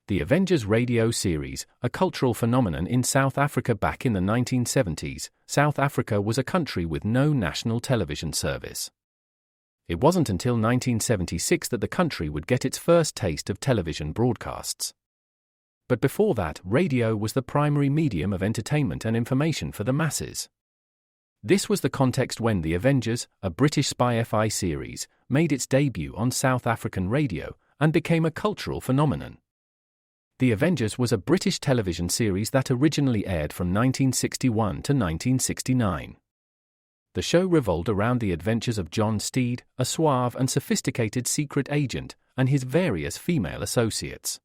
The Avengers radio series, a cultural phenomenon in South Africa back in the 1970s, South Africa was a country with no national television service. It wasn't until 1976 that the country would get its first taste of television broadcasts. But before that, radio was the primary medium of entertainment and information for the masses. This was the context when The Avengers, a British spy-fi series, made its debut on South African radio and became a cultural phenomenon. The Avengers was a British television series that originally aired from 1961 to 1969. The show revolved around the adventures of John Steed, a suave and sophisticated secret agent, and his various female associates.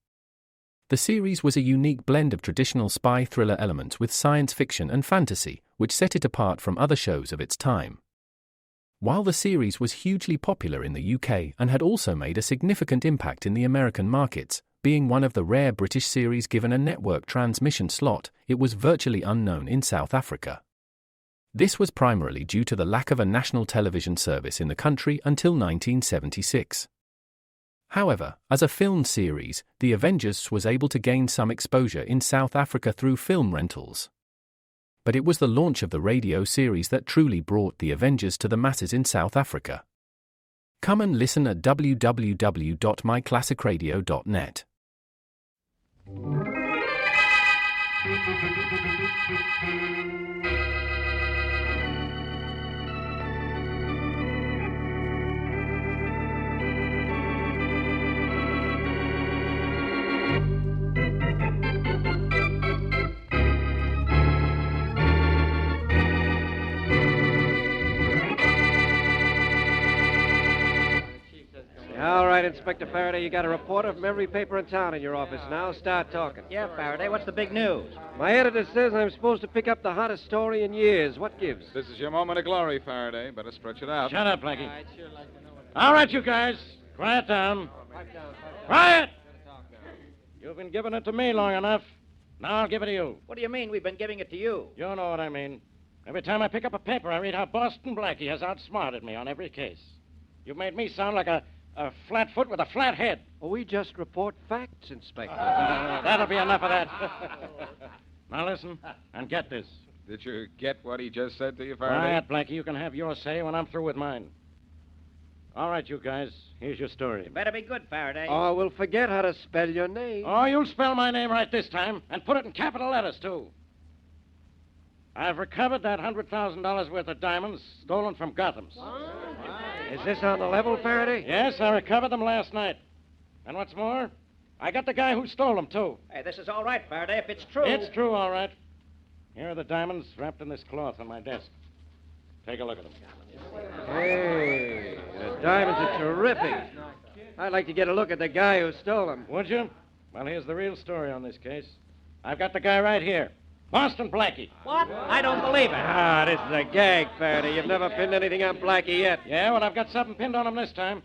The series was a unique blend of traditional spy thriller elements with science fiction and fantasy, which set it apart from other shows of its time. While the series was hugely popular in the UK and had also made a significant impact in the American markets, being one of the rare British series given a network transmission slot, it was virtually unknown in South Africa. This was primarily due to the lack of a national television service in the country until 1976. However, as a film series, The Avengers was able to gain some exposure in South Africa through film rentals. But it was the launch of the radio series that truly brought The Avengers to the masses in South Africa. Come and listen at www.myclassicradio.net. All right, Inspector Faraday, you got a reporter from every paper in town in your office now. Start talking. Yeah, Faraday, what's the big news? My editor says I'm supposed to pick up the hottest story in years. What gives? This is your moment of glory, Faraday. Better stretch it out. Shut up, Blackie. All right, you guys. Quiet down. Quiet! You've been giving it to me long enough. Now I'll give it to you. What do you mean we've been giving it to you? You know what I mean. Every time I pick up a paper, I read how Boston Blackie has outsmarted me on every case. You've made me sound like a flatfoot with a flat head. Well, we just report facts, Inspector. That'll be enough of that. Now listen, and get this. Did you get what he just said to you, Faraday? Quiet, Blackie. You can have your say when I'm through with mine. All right, you guys. Here's your story. Better be good, Faraday. Oh, we'll forget how to spell your name. Oh, you'll spell my name right this time, and put it in capital letters, too. I've recovered that $100,000 worth of diamonds stolen from Gotham's. Is this on the level, Faraday? Yes, I recovered them last night. And what's more, I got the guy who stole them, too. Hey, this is all right, Faraday, if it's true. It's true, all right. Here are the diamonds wrapped in this cloth on my desk. Take a look at them. Hey, the diamonds are terrific. I'd like to get a look at the guy who stole them. Would you? Well, here's the real story on this case. I've got the guy right here. Boston Blackie. What? I don't believe it. Ah, this is a gag, Faraday. You've never pinned anything on Blackie yet. Yeah, well, I've got something pinned on him this time.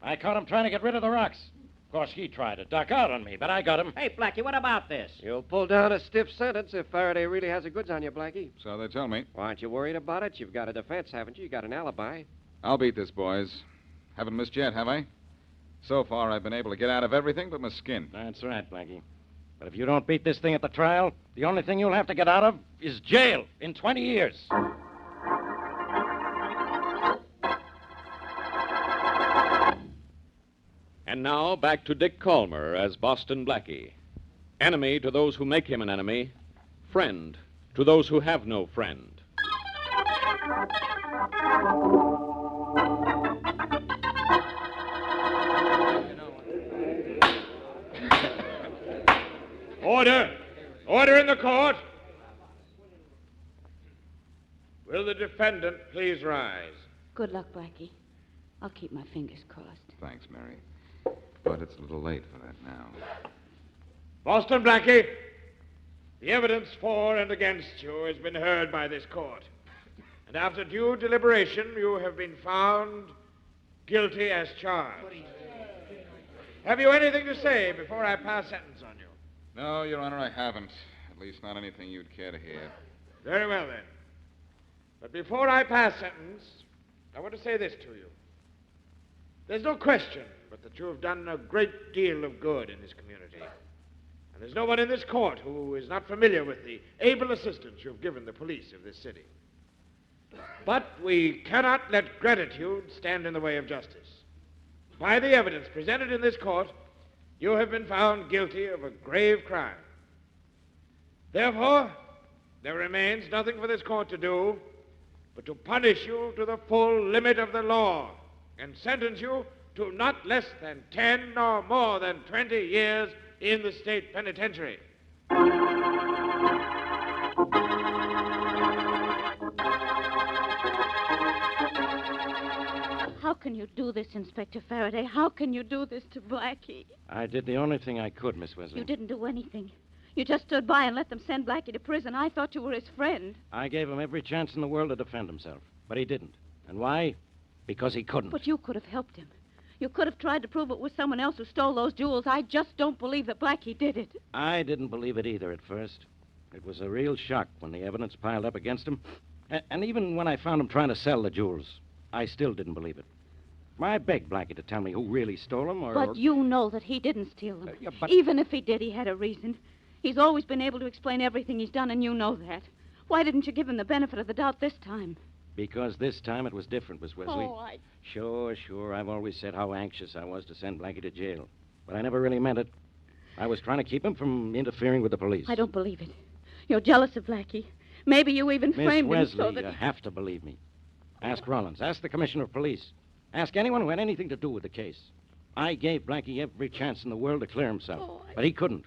I caught him trying to get rid of the rocks. Of course, he tried to duck out on me, but I got him. Hey, Blackie, what about this? You'll pull down a stiff sentence if Faraday really has the goods on you, Blackie. So they tell me. Well, aren't you worried about it? You've got a defense, haven't you? You got an alibi. I'll beat this, boys. Haven't missed yet, have I? So far, I've been able to get out of everything but my skin. That's right, Blackie. But if you don't beat this thing at the trial, the only thing you'll have to get out of is jail in 20 years. And now, back to Dick Calmer as Boston Blackie. Enemy to those who make him an enemy. Friend to those who have no friend. Order! Order in the court! Will the defendant please rise? Good luck, Blackie. I'll keep my fingers crossed. Thanks, Mary. But it's a little late for that now. Boston Blackie, the evidence for and against you has been heard by this court. And after due deliberation, you have been found guilty as charged. Have you anything to say before I pass sentence on you? No, Your Honor, I haven't. At least not anything you'd care to hear. Very well, then. But before I pass sentence, I want to say this to you. There's no question but that you have done a great deal of good in this community. And there's no one in this court who is not familiar with the able assistance you've given the police of this city. But we cannot let gratitude stand in the way of justice. By the evidence presented in this court, you have been found guilty of a grave crime. Therefore, there remains nothing for this court to do but to punish you to the full limit of the law and sentence you to not less than 10 or more than 20 years in the state penitentiary. How can you do this, Inspector Faraday? How can you do this to Blackie? I did the only thing I could, Miss Wesley. You didn't do anything. You just stood by and let them send Blackie to prison. I thought you were his friend. I gave him every chance in the world to defend himself, but he didn't. And why? Because he couldn't. But you could have helped him. You could have tried to prove it was someone else who stole those jewels. I just don't believe that Blackie did it. I didn't believe it either at first. It was a real shock when the evidence piled up against him. And even when I found him trying to sell the jewels, I still didn't believe it. I begged Blackie to tell me who really stole them, or... But you know that he didn't steal them. Yeah, but... Even if he did, he had a reason. He's always been able to explain everything he's done, and you know that. Why didn't you give him the benefit of the doubt this time? Because this time it was different, Miss Wesley. Oh, Sure. I've always said how anxious I was to send Blackie to jail. But I never really meant it. I was trying to keep him from interfering with the police. I don't believe it. You're jealous of Blackie. Maybe you even framed Miss him so Wesley, that... you have to believe me. Ask Rollins. Ask the commissioner of police. Ask anyone who had anything to do with the case. I gave Blackie every chance in the world to clear himself. But he couldn't.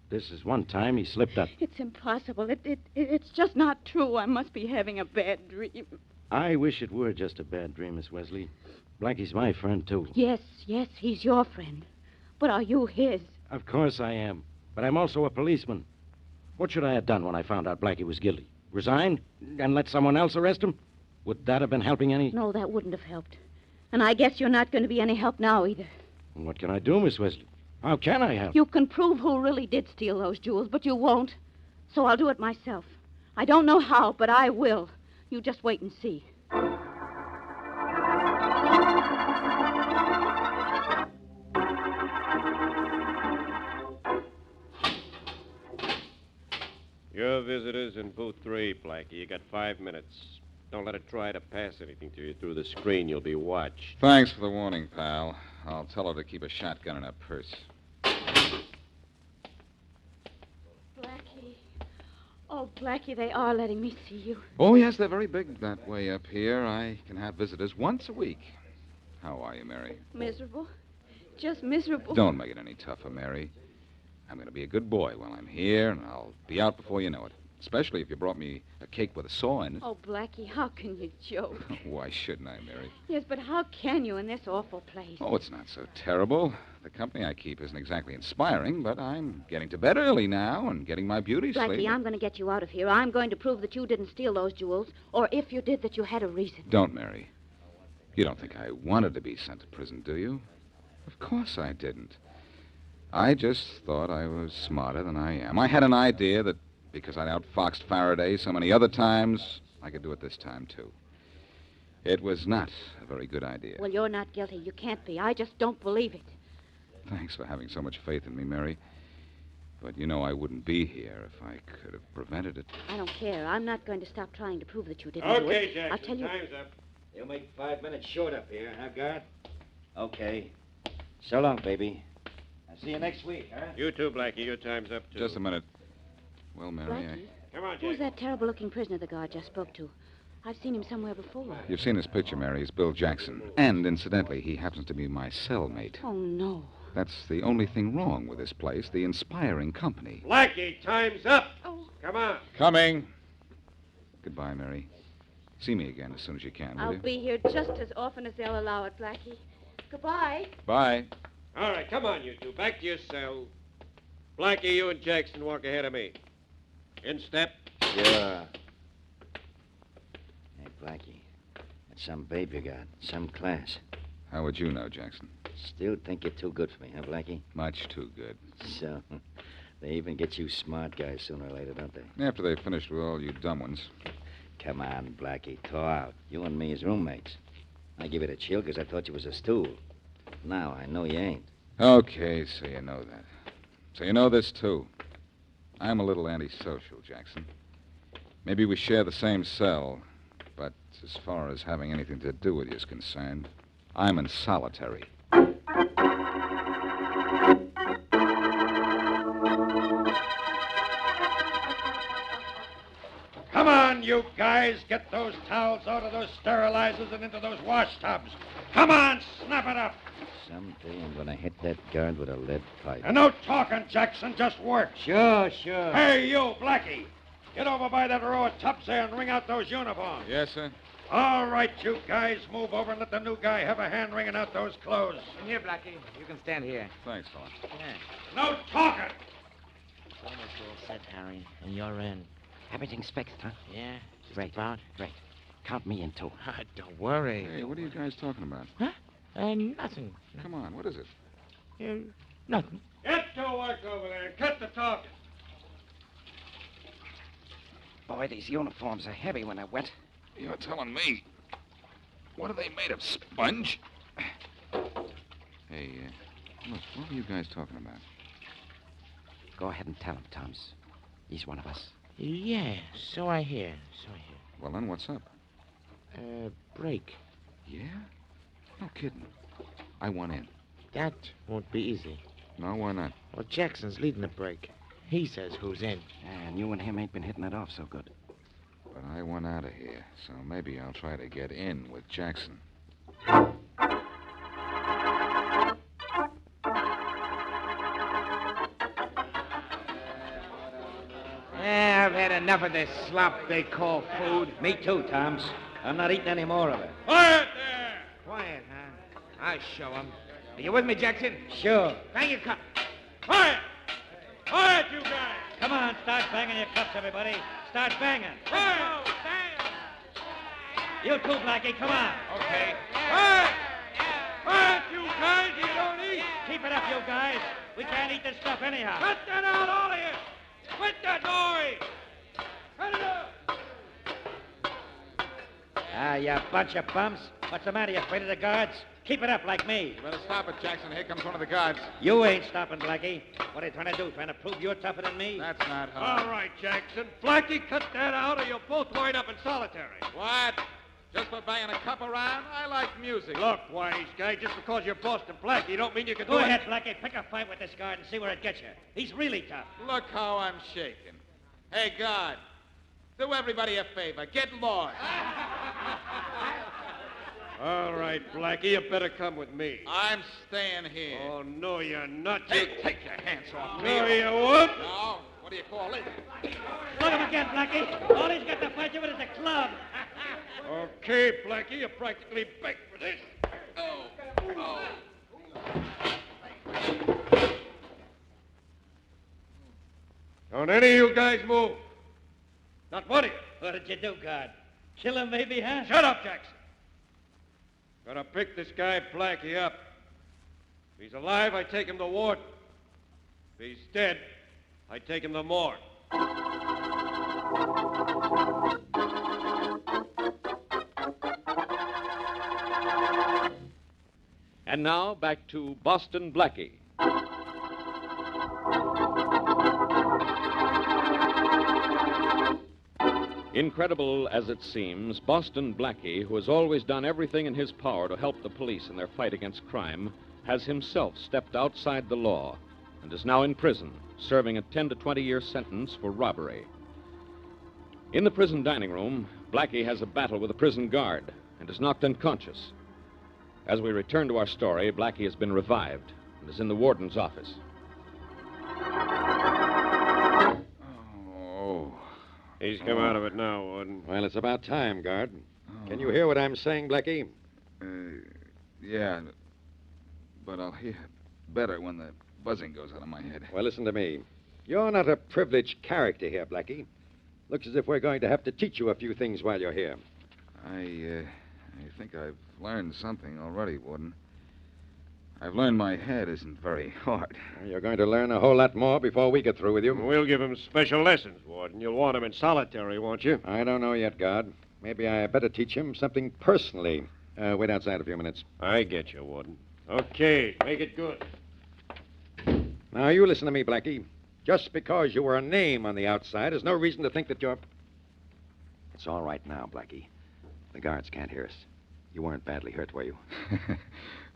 This is one time he slipped up. It's impossible. It's just not true. I must be having a bad dream. I wish it were just a bad dream, Miss Wesley. Blackie's my friend, too. Yes, he's your friend. But are you his? Of course I am. But I'm also a policeman. What should I have done when I found out Blackie was guilty? Resign and let someone else arrest him? Would that have been helping any? No, that wouldn't have helped. And I guess you're not going to be any help now either. What can I do, Miss Wesley? How can I help? You can prove who really did steal those jewels, but you won't. So I'll do it myself. I don't know how, but I will. You just wait and see. Your visitor's in booth 3, Blackie. You got 5 minutes. Don't let it try to pass anything to you through the screen. You'll be watched. Thanks for the warning, pal. I'll tell her to keep a shotgun in her purse. Blackie. Oh, Blackie, they are letting me see you. Oh, yes, they're very big that way up here. I can have visitors once a week. How are you, Mary? Miserable. Just miserable. Don't make it any tougher, Mary. I'm going to be a good boy while I'm here, and I'll be out before you know it. Especially if you brought me a cake with a saw in it. Oh, Blackie, how can you joke? Why shouldn't I, Mary? Yes, but how can you in this awful place? Oh, it's not so terrible. The company I keep isn't exactly inspiring, but I'm getting to bed early now and getting my beauty sleep. Blackie, I'm going to get you out of here. I'm going to prove that you didn't steal those jewels, or if you did, that you had a reason. Don't, Mary. You don't think I wanted to be sent to prison, do you? Of course I didn't. I just thought I was smarter than I am. I had an idea that because I'd outfoxed Faraday so many other times, I could do it this time, too. It was not a very good idea. Well, you're not guilty. You can't be. I just don't believe it. Thanks for having so much faith in me, Mary. But you know I wouldn't be here if I could have prevented it. I don't care. I'm not going to stop trying to prove that you didn't do it. Okay, Jackson, I'll tell you... time's up. You'll make 5 minutes short up here, huh, guard? Okay. So long, baby. I'll see you next week, huh? You too, Blackie. Your time's up, too. Just a minute. Well, Mary, Blackie? Come on, Who's Jackson. that terrible-looking prisoner the guard just spoke to? I've seen him somewhere before. You've seen his picture, Mary. He's Bill Jackson. And, incidentally, he happens to be my cellmate. Oh, no. That's the only thing wrong with this place, the inspiring company. Blackie, time's up. Oh. Come on. Coming. Goodbye, Mary. See me again as soon as you can, will I'll you? be here just as often as they'll allow it, Blackie. Goodbye. Bye. All right, come on, you two. Back to your cell. Blackie, you and Jackson walk ahead of me. In step. Sure. Hey, Blackie. That's some babe you got. Some class. How would you know, Jackson? Still think you're too good for me, huh, Blackie? Much too good. So, they even get you smart guys sooner or later, don't they? After they've finished with all you dumb ones. Come on, Blackie. Thaw out. You and me as roommates. I give it a chill because I thought you was a stool. Now I know you ain't. Okay, so you know that. So you know this, too. I'm a little antisocial, Jackson. Maybe we share the same cell, but as far as having anything to do with you is concerned, I'm in solitary. Come on, you guys. Get those towels out of those sterilizers and into those wash tubs. Come on, snap it up. Someday I'm going to hit that guard with a lead pipe. And no talking, Jackson. Just work. Sure. Hey, you, Blackie. Get over by that row of tubs there and wring out those uniforms. Yes, sir? All right, you guys. Move over and let the new guy have a hand wringing out those clothes. And here, Blackie. You can stand here. Thanks, fella. Yeah. No talking. It's almost all set, Harry. And you're in. Everything's fixed, huh? Yeah, just Great. about. Great. Count me in, too. Don't worry. Hey, what are you guys talking about? Nothing. Come on, what is it? Nothing. Get to work over there and cut the talking. Boy, these uniforms are heavy when they're wet. You're telling me. What are they made of, sponge? Hey, look, what were you guys talking about? Go ahead and tell him, Thomas. He's one of us. Yeah, so I hear. Well, then, what's up? Break. Yeah? No kidding. I want in. That won't be easy. No, why not? Well, Jackson's leading the break. He says who's in. And you and him ain't been hitting it off so good. But I want out of here, so maybe I'll try to get in with Jackson. Yeah, I've had enough of this slop they call food. Me too, Toms. I'm not eating any more of it. Quiet there. Quiet, huh? I'll show 'em. Are you with me, Jackson? Sure. Bang your cup. Quiet. Quiet, you guys. Come on, start banging your cups, everybody. Start banging. Quiet. You too, Blackie. Come on. Okay. Quiet. Quiet, you guys. You don't eat. Keep it up, you guys. We can't eat this stuff anyhow. Cut that out, all of you. Quit that noise. Cut it up. You bunch of bums. What's the matter? You afraid of the guards? Keep it up like me. Better stop it, Jackson. Here comes one of the guards. You ain't stopping, Blackie. What are you trying to do? Trying to prove you're tougher than me? That's not All right, Jackson. Blackie, cut that out or you'll both wind up in solitary. What? Just for banging a cup around? I like music. Look, wise guy, just because you're Boston Blackie don't mean you can Go do ahead, it. Blackie. Pick a fight with this guard and see where it gets you. He's really tough. Look how I'm shaking. Hey, guard, do everybody a favor. Get lost. All right, Blackie, you better come with me. I'm staying here. Oh, no, you're not. Hey, take your hands off me. No, you won't. No? What do you call it? Look him again, Blackie. All he's got to fight you with is a club. Okay, Blackie, you're practically baked for this. Don't any of you guys move. Not one of you. What did you do, guard? Kill him, maybe, huh? Shut up, Jackson. Gotta pick this guy Blackie up. If he's alive, I take him to ward. If he's dead, I take him to morgue. And now, back to Boston Blackie. Incredible as it seems, Boston Blackie, who has always done everything in his power to help the police in their fight against crime, has himself stepped outside the law and is now in prison, serving a 10 to 20-year sentence for robbery. In the prison dining room, Blackie has a battle with a prison guard and is knocked unconscious. As we return to our story, Blackie has been revived and is in the warden's office. Oh. He's come out of it now, Warden. Well, it's about time, guard. Can you hear what I'm saying, Blackie? Yeah. But I'll hear better when the buzzing goes out of my head. Well, listen to me. You're not a privileged character here, Blackie. Looks as if we're going to have to teach you a few things while you're here. I think I've learned something already, Warden. I've learned my head isn't very hard. You're going to learn a whole lot more before we get through with you. We'll give him special lessons, Warden. You'll want him in solitary, won't you? I don't know yet, guard. Maybe I better teach him something personally. Wait outside a few minutes. I get you, Warden. Okay, make it good. Now, you listen to me, Blackie. Just because you were a name on the outside is no reason to think that you're... It's all right now, Blackie. The guards can't hear us. You weren't badly hurt, were you?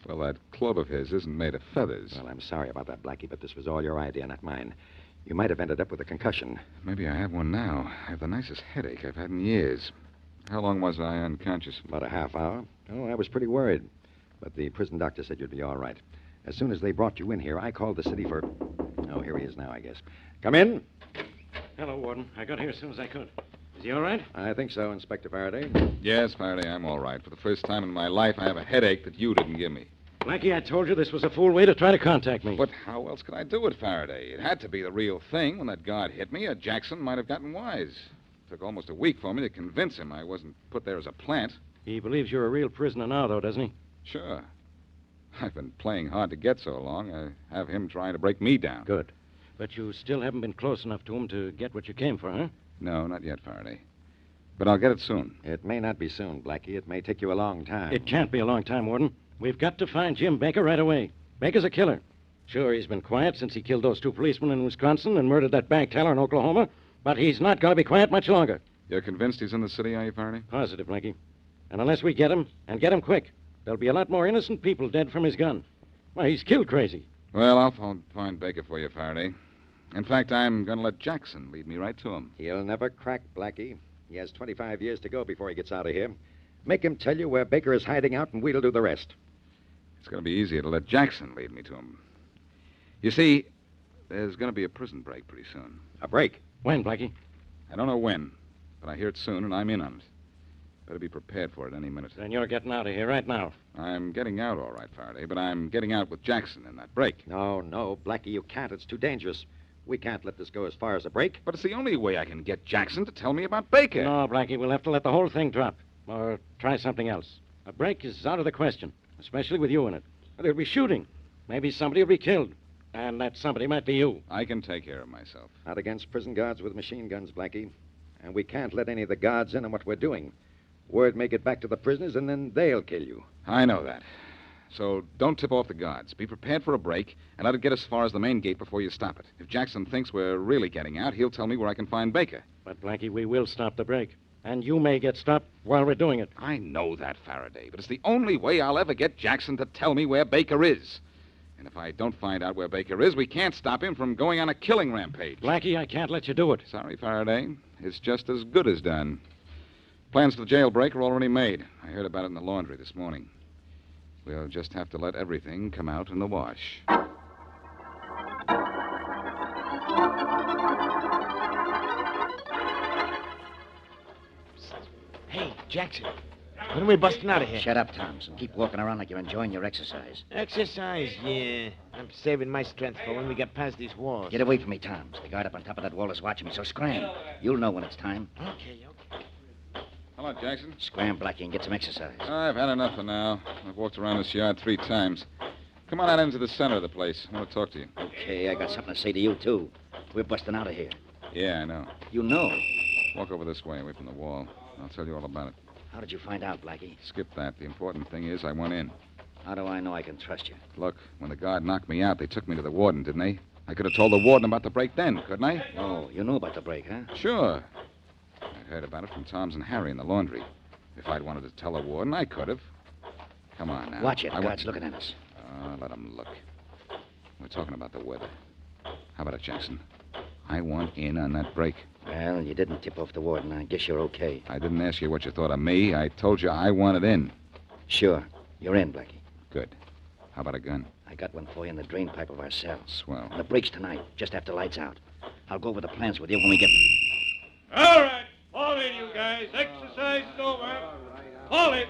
Well, that club of his isn't made of feathers. Well, I'm sorry about that, Blackie, but this was all your idea, not mine. You might have ended up with a concussion. Maybe I have one now. I have the nicest headache I've had in years. How long was I unconscious? About a half hour. Oh, I was pretty worried. But the prison doctor said you'd be all right. As soon as they brought you in here, I called the city for... Oh, here he is now, I guess. Come in. Hello, Warden. I got here as soon as I could. Is he all right? I think so, Inspector Faraday. Yes, Faraday, I'm all right. For the first time in my life, I have a headache that you didn't give me. Blackie, I told you this was a fool way to try to contact me. But how else could I do it, Faraday? It had to be the real thing. When that guard hit me, Jackson might have gotten wise. It took almost a week for me to convince him I wasn't put there as a plant. He believes you're a real prisoner now, though, doesn't he? Sure. I've been playing hard to get so long, I have him trying to break me down. Good. But you still haven't been close enough to him to get what you came for, huh? No, not yet, Faraday. But I'll get it soon. It may not be soon, Blackie. It may take you a long time. It can't be a long time, Warden. We've got to find Jim Baker right away. Baker's a killer. Sure, he's been quiet since he killed those 2 policemen in Wisconsin and murdered that bank teller in Oklahoma, but he's not going to be quiet much longer. You're convinced he's in the city, are you, Faraday? Positive, Blackie. And unless we get him, and get him quick, there'll be a lot more innocent people dead from his gun. Why, he's killed crazy. Well, I'll find Baker for you, Faraday. In fact, I'm going to let Jackson lead me right to him. He'll never crack, Blackie. He has 25 years to go before he gets out of here. Make him tell you where Baker is hiding out, and we'll do the rest. It's going to be easier to let Jackson lead me to him. You see, there's going to be a prison break pretty soon. A break? When, Blackie? I don't know when, but I hear it soon, and I'm in on it. Better be prepared for it any minute. Then you're getting out of here right now. I'm getting out all right, Faraday, but I'm getting out with Jackson in that break. No, Blackie, you can't. It's too dangerous. We can't let this go as far as a break. But it's the only way I can get Jackson to tell me about Baker. No, Blackie, we'll have to let the whole thing drop. Or try something else. A break is out of the question, especially with you in it. There'll be shooting. Maybe somebody will be killed. And that somebody might be you. I can take care of myself. Not against prison guards with machine guns, Blackie. And we can't let any of the guards in on what we're doing. Word may get back to the prisoners, and then they'll kill you. I know that. So don't tip off the guards. Be prepared for a break, and let it get as far as the main gate before you stop it. If Jackson thinks we're really getting out, he'll tell me where I can find Baker. But, Blackie, we will stop the break. And you may get stopped while we're doing it. I know that, Faraday, but it's the only way I'll ever get Jackson to tell me where Baker is. And if I don't find out where Baker is, we can't stop him from going on a killing rampage. Blackie, I can't let you do it. Sorry, Faraday. It's just as good as done. Plans for the jailbreak are already made. I heard about it in the laundry this morning. We'll just have to let everything come out in the wash. Hey, Jackson. When are we busting out of here? Shut up, Thoms, and keep walking around like you're enjoying your exercise. Exercise, yeah. I'm saving my strength for when we get past these walls. Get away from me, Thoms. The guard up on top of that wall is watching me, so scram. You'll know when it's time. Okay. Hello, Jackson. Scram, Blackie, and get some exercise. I've had enough for now. I've walked around this yard 3 times. Come on out into the center of the place. I want to talk to you. Okay, I got something to say to you, too. We're busting out of here. Yeah, I know. You know. Walk over this way, away from the wall. I'll tell you all about it. How did you find out, Blackie? Skip that. The important thing is I went in. How do I know I can trust you? Look, when the guard knocked me out, they took me to the warden, didn't they? I could have told the warden about the break then, couldn't I? Oh, you knew about the break, huh? Sure. I heard about it from Tom's and Harry in the laundry. If I'd wanted to tell the warden, I could have. Come on now. Watch it. The guard's looking at us. Let him look. We're talking about the weather. How about it, Jackson? I want in on that break. Well, you didn't tip off the warden. I guess you're okay. I didn't ask you what you thought of me. I told you I wanted in. Sure. You're in, Blackie. Good. How about a gun? I got one for you in the drain pipe of our cell. Swell. The break's tonight, just after lights out. I'll go over the plans with you when we get... All right. Fall in, you guys. Exercise is over. Fall in.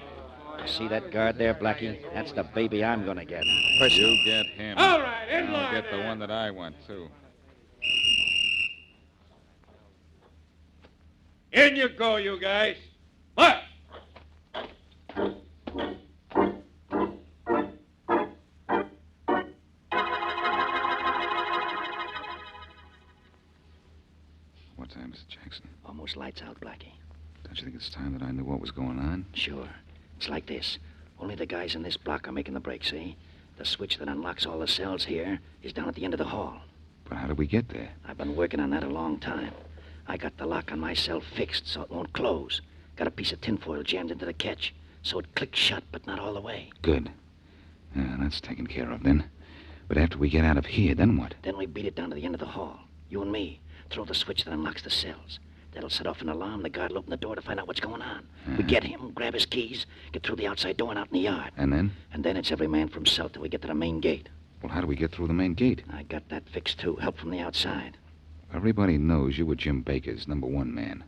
See that guard there, Blackie? That's the baby I'm gonna get. You get him. All right, in I'll line get the there. one that I want, too. In you go, you guys. March. What time is it, Jackson? Almost lights out, Blackie. Don't you think it's time that I knew what was going on? Sure. It's like this. Only the guys in this block are making the break, see? The switch that unlocks all the cells here is down at the end of the hall. But how did we get there? I've been working on that a long time. I got the lock on my cell fixed so it won't close. Got a piece of tinfoil jammed into the catch, so it clicks shut, but not all the way. Good. Yeah, that's taken care of then. But after we get out of here, then what? Then we beat it down to the end of the hall. You and me. Throw the switch that unlocks the cells. That'll set off an alarm. The guard will open the door to find out what's going on. We get him, grab his keys, get through the outside door and out in the yard. And then? And then it's every man for himself till we get to the main gate. Well, how do we get through the main gate? I got that fixed, too. Help from the outside. Everybody knows you were Jim Baker's #1 man.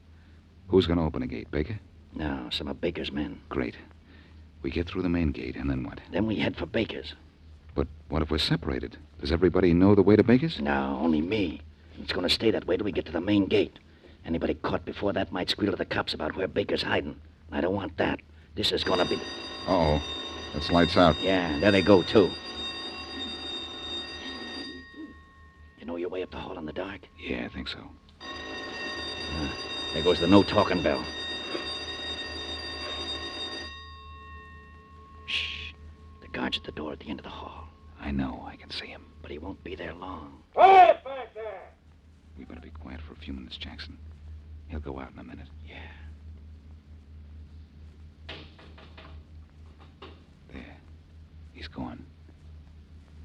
Who's going to open the gate, Baker? No, some of Baker's men. Great. We get through the main gate, and then what? Then we head for Baker's. But what if we're separated? Does everybody know the way to Baker's? No, only me. It's going to stay that way till we get to the main gate. Anybody caught before that might squeal to the cops about where Baker's hiding. I don't want that. This is going to be... Uh-oh. That's lights out. Yeah, there they go, too. You know your way up the hall in the dark? Yeah, I think so. There goes the no-talking bell. Shh. The guard's at the door at the end of the hall. I know. I can see him. But he won't be there long. Quiet back there! We better be quiet for a few minutes, Jackson. He'll go out in a minute. Yeah. There. He's gone.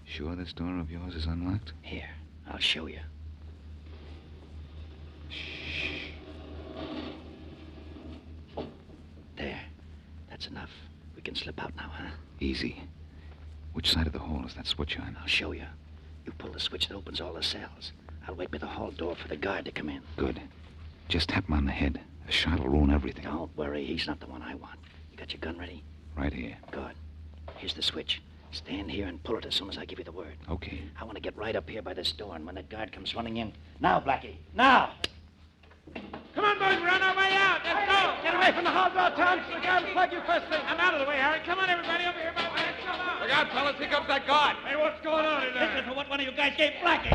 Sure this door of yours is unlocked? Here, I'll show you. Shh. There. That's enough. We can slip out now, huh? Easy. Which side of the hall is that switch on? I'll show you. You pull the switch that opens all the cells. I'll wait by the hall door for the guard to come in. Good. Just tap him on the head. A shot will ruin everything. Don't worry. He's not the one I want. You got your gun ready? Right here. Good. Here's the switch. Stand here and pull it as soon as I give you the word. Okay. I want to get right up here by this door, and when that guard comes running in... Now, Blackie. Now! Come on, boys, we're on our way out. Let's go. Get away from the hall door, Tom. So the guard will plug you first thing. I'm out of the way, Harry. Come on, everybody, over here. Let's go now. Look out, fellas. Here comes that guard. Hey, what's going on in there? Listen to what one of you guys gave Blackie.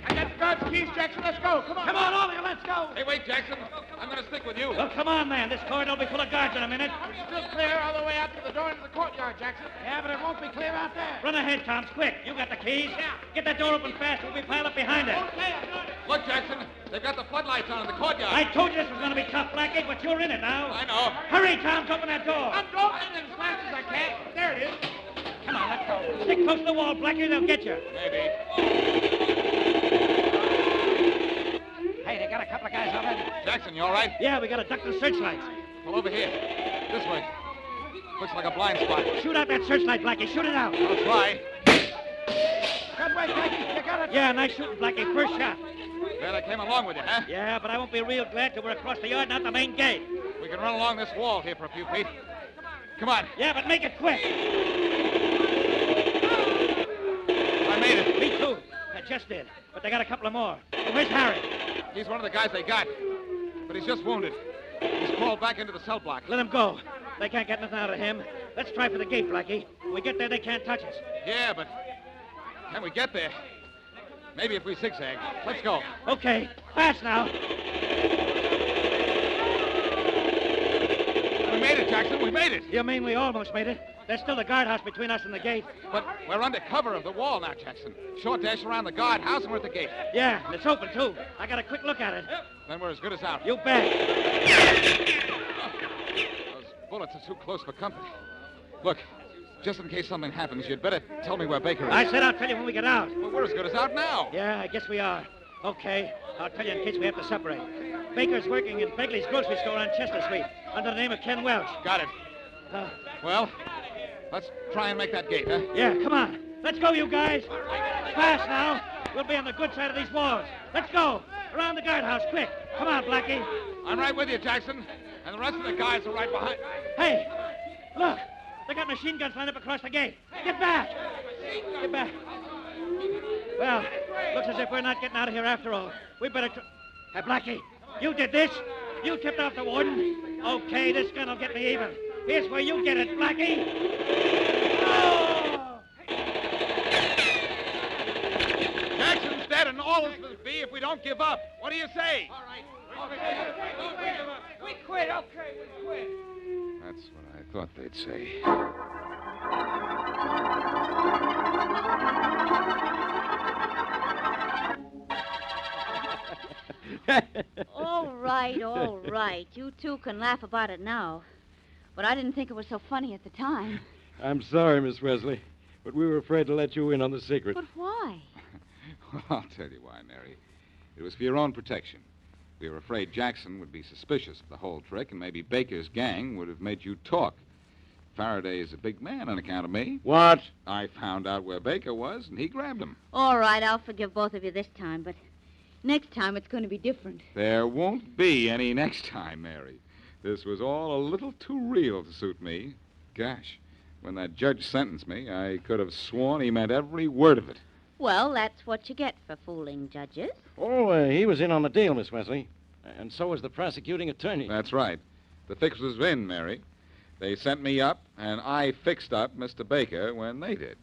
I got the guard's keys, Jackson. Let's go. Come on. Come on, all of you, let's go. Hey, wait, Jackson. I'm going to stick with you. Well, come on, man. This corridor will be full of guards in a minute. Still clear all the way out to the door into the courtyard, Jackson. Yeah, but it won't be clear out there. Run ahead, Tom, quick. You got the keys. Yeah. Get that door open fast. We'll be piled up behind it. Okay, I'm doing it. Look, Jackson. They've got the floodlights on in the courtyard. I told you this was going to be tough, Blackie, but you're in it now. I know. Hurry, Tom, to open that door. I'm opening it as fast as I can. There it is. Come on, let's go. Stick close to the wall, Blackie. They'll get you. Maybe. Hey, they got a couple of guys already. Jackson, you all right? Yeah, we got to duck the searchlights. Well, over here. This way. Looks like a blind spot. Shoot out that searchlight, Blackie. Shoot it out. I'll try. Good way, Blackie. You got it. Yeah, nice shooting, Blackie. First shot. Glad I came along with you, huh? Yeah, but I won't be real glad till we're across the yard and out the main gate. We can run along this wall here for a few feet. Come on. Yeah, but make it quick. I made it. Me too. I just did. But they got a couple of more. Where's Harry? He's one of the guys they got. But he's just wounded. He's crawled back into the cell block. Let him go. They can't get nothing out of him. Let's try for the gate, Blackie. When we get there, they can't touch us. Yeah, but can we get there? Maybe if we zigzag. Let's go. Okay. Fast now. We made it, Jackson. We made it. You mean we almost made it? There's still the guardhouse between us and the gate. But we're under cover of the wall now, Jackson. Short dash around the guardhouse and we're at the gate. Yeah, and it's open, too. I got a quick look at it. Then we're as good as out. You bet. Those bullets are too close for company. Look, just in case something happens, you'd better tell me where Baker is. I said I'll tell you when we get out. Well, we're as good as out now. Yeah, I guess we are. Okay, I'll tell you in case we have to separate. Baker's working in Begley's grocery store on Chester Street under the name of Ken Welch. Got it. Well, let's try and make that gate, huh? Yeah, come on. Let's go, you guys. Fast now. We'll be on the good side of these walls. Let's go. Around the guardhouse, quick. Come on, Blackie. I'm right with you, Jackson. And the rest of the guys are right behind. Hey, look. They got machine guns lined up across the gate. Get back. Get back. Well, looks as if we're not getting out of here after all. We better... Hey, Blackie, you did this. You tipped off the warden. Okay, this gun will get me even. Here's where you get it, Blackie. Oh! Jackson's dead, and all this will be if we don't give up. What do you say? All right. We quit. Okay, we quit. That's what I thought they'd say. All right. You two can laugh about it now. But I didn't think it was so funny at the time. I'm sorry, Miss Wesley, but we were afraid to let you in on the secret. But why? Well, I'll tell you why, Mary. It was for your own protection. We were afraid Jackson would be suspicious of the whole trick, and maybe Baker's gang would have made you talk. Faraday is a big man on account of me. What? I found out where Baker was, and he grabbed him. All right, I'll forgive both of you this time, but next time it's going to be different. There won't be any next time, Mary. This was all a little too real to suit me. Gosh, when that judge sentenced me, I could have sworn he meant every word of it. Well, that's what you get for fooling judges. Oh, he was in on the deal, Miss Wesley. And so was the prosecuting attorney. That's right. The fix was in, Mary. They sent me up, and I fixed up Mr. Baker when they did.